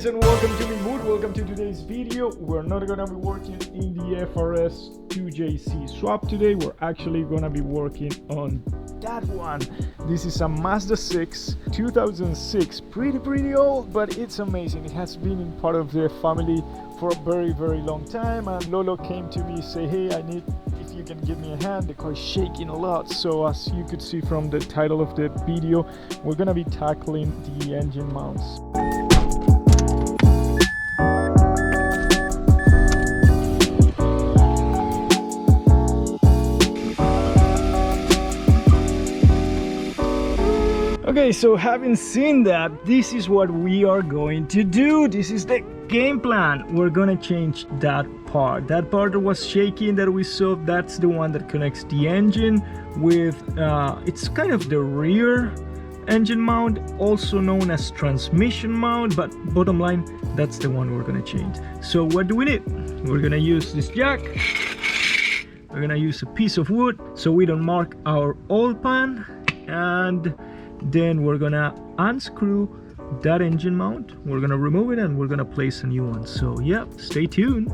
guys, and welcome to Mood. Welcome to today's video. We're not gonna be working in the FRS 2JC swap today. We're actually gonna be working on that one. This is a Mazda 6 2006, pretty old, but it's amazing. It has been in part of the family for a very long time, and Lolo came to me, say, hey, I need if you can give me a hand. The car is shaking a lot. So as you could see from the title of the video, we're gonna be tackling the engine mounts. Okay, so having seen that, this is what we are going to do. This is the game plan. We're gonna change that part that was shaking that we saw. That's the one that connects the engine with it's kind of the rear engine mount, also known as transmission mount, but bottom line, that's the one we're gonna change. So what do we need? We're gonna use this jack. We're gonna use a piece of wood so we don't mark our oil pan, and then we're gonna unscrew that engine mount. We're gonna remove it and we're gonna place a new one. So yeah, stay tuned.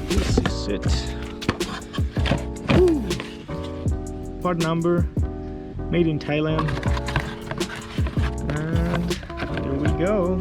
This is it. Woo. Part number, made in Thailand. Here we go.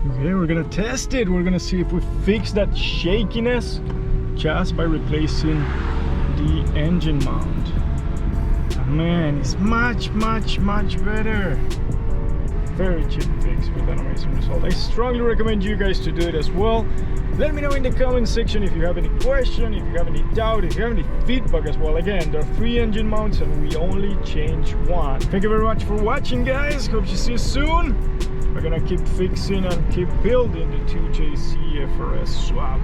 Okay, we're gonna test it. We're gonna see if we fix that shakiness just by replacing the engine mount. Oh, man, it's much better. Very cheap fix with an amazing result. I strongly recommend you guys to do it as well. Let me know in the comment section if you have any question, if you have any doubt, if you have any feedback as well. Again, there are 3 engine mounts and we only change one. Thank you very much for watching, guys. Hope to see you soon. We're gonna keep fixing and keep building the 2JC FRS swap.